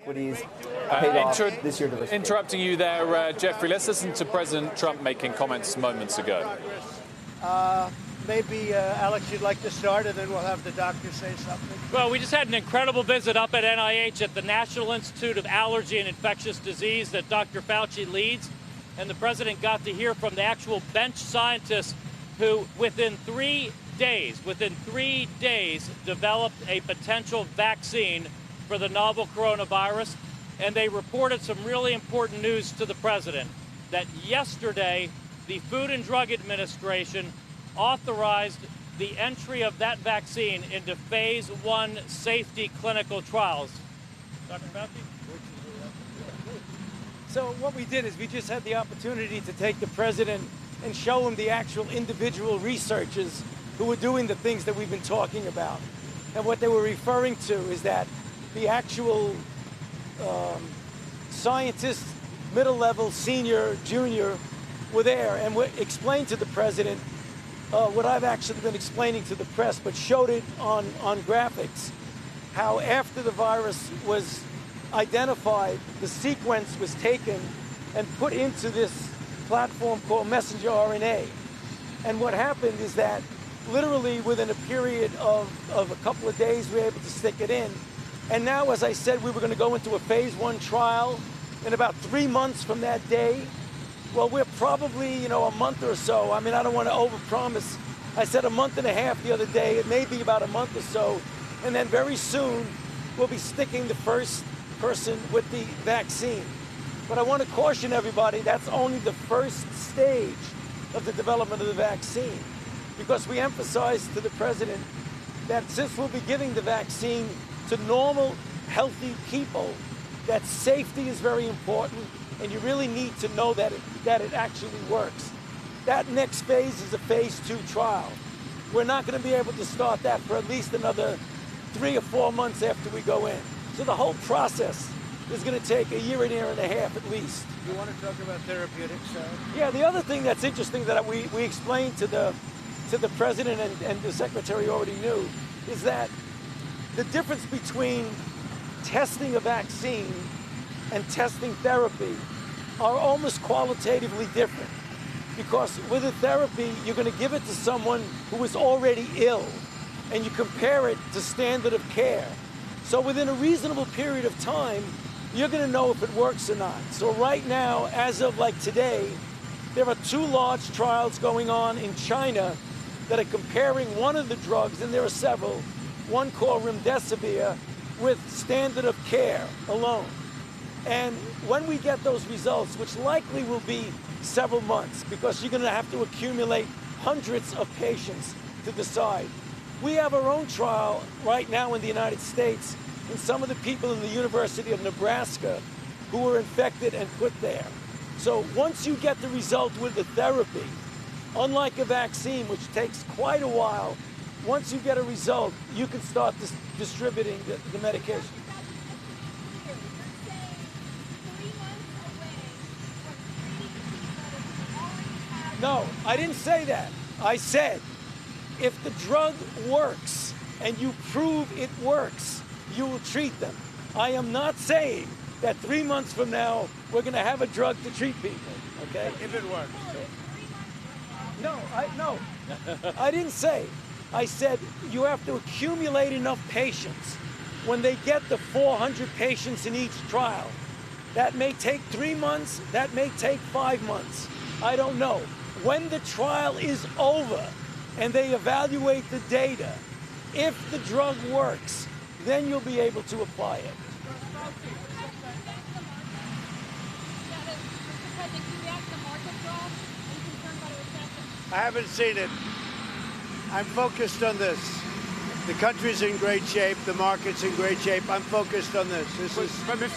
equities paid off this year to risk. Interrupting you there, Jeffrey. Let's listen to President Trump making comments moments ago. Maybe, Alex, you'd like to start, and then we'll have the doctor say something. Well, we just had an incredible visit up at NIH at the National Institute of Allergy and Infectious Disease that Dr. Fauci leads. And the president got to hear from the actual bench scientists who, within 3 days, developed a potential vaccine for the novel coronavirus. And they reported some really important news to the president, that yesterday the Food and Drug Administration authorized the entry of that vaccine into phase 1 safety clinical trials. Dr. Fauci? So what we did is we just had the opportunity to take the president and show him the actual individual researchers who were doing the things that we've been talking about. And what they were referring to is that the actual scientists, middle level, senior, junior, were there and explained to the president what I've actually been explaining to the press, but showed it on graphics, how after the virus was identified, the sequence was taken and put into this platform called messenger RNA. And what happened is that literally within a period of a couple of days, we were able to stick it in. And now, as I said, we were going to go into a phase 1 trial in about 3 months from that day. Well, we're probably, a month or so. I mean, I don't want to overpromise. I said a month and a half the other day. It may be about a month or so. And then very soon, we'll be sticking the first person with the vaccine. But I want to caution everybody, that's only the first stage of the development of the vaccine. Because we emphasized to the president that since we'll be giving the vaccine to normal, healthy people, that safety is very important, and you really need to know that it actually works. That next phase is a phase 2 trial. We're not going to be able to start that for at least another 3 or 4 months after we go in. So the whole process is going to take a year and a half at least. You want to talk about therapeutics? Yeah, the other thing that's interesting that we explained to the president and the secretary already knew is that the difference between testing a vaccine and testing therapy are almost qualitatively different. Because with a therapy, you're going to give it to someone who is already ill, and you compare it to standard of care. So within a reasonable period of time, you're going to know if it works or not. So right now, as of like today, there are 2 large trials going on in China that are comparing one of the drugs, and there are several, one called remdesivir, with standard of care alone. And when we get those results, which likely will be several months, because you're going to have to accumulate hundreds of patients to decide. We have our own trial right now in the United States in some of the people in the University of Nebraska who were infected and put there. So once you get the result with the therapy, unlike a vaccine, which takes quite a while, once you get a result, you can start distributing the medication. No, I didn't say that. I said, if the drug works and you prove it works, you will treat them. I am not saying that 3 months from now, we're going to have a drug to treat people, okay? If it works. No, I didn't say. I said you have to accumulate enough patients. When they get the 400 patients in each trial, that may take 3 months, that may take 5 months. I don't know. When the trial is over and they evaluate the data, if the drug works, then you'll be able to apply it. I haven't seen it. I'm focused on this. The country's in great shape. The market's in great shape. I'm focused on this. This is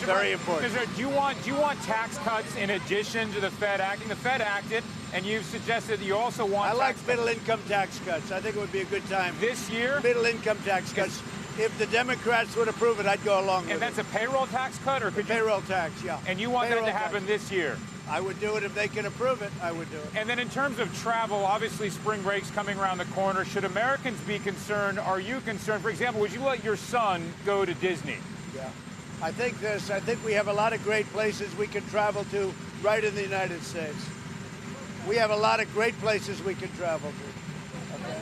very important. Do you want tax cuts in addition to the Fed acting? The Fed acted, and you've suggested that you also want. I like middle-income tax cuts. I think it would be a good time this year. Middle-income tax cuts. If the Democrats would approve it, I'd go along with it. And that's a payroll tax cut, or payroll tax? Yeah. And you want that to happen this year? I would do it if they can approve it. I would do it. And then in terms of travel, obviously spring break's coming around the corner. Should Americans be concerned? Are you concerned? For example, would you let your son go to Disney? Yeah. I think this. I think we have a lot of great places we can travel to right in the United States. We have a lot of great places we can travel to. Okay.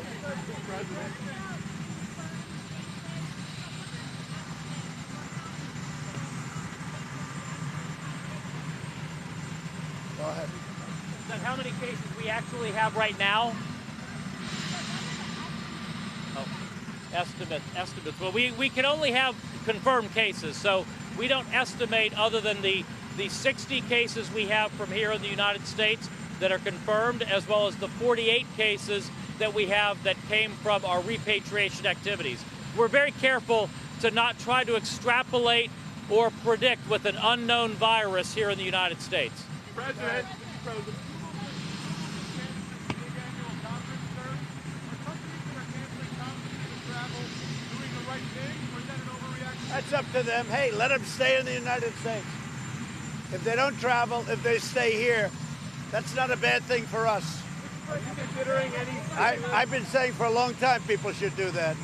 Go ahead. Then how many cases we actually have right now? Oh, estimates. Well, we can only have confirmed cases, so we don't estimate other than the 60 cases we have from here in the United States that are confirmed, as well as the 48 cases that we have that came from our repatriation activities. We're very careful to not try to extrapolate or predict with an unknown virus here in the United States. President. That's up to them. Hey, let them stay in the United States. If they don't travel, if they stay here, that's not a bad thing for us. Are you considering any... I've been saying for a long time people should do that.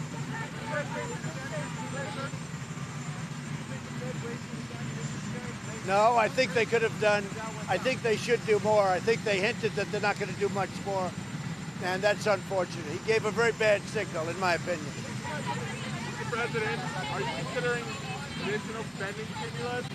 No, I think they could have done, I think they should do more. I think they hinted that they're not going to do much more, and that's unfortunate. He gave a very bad signal, in my opinion. Mr. President, are you considering additional spending stimulus?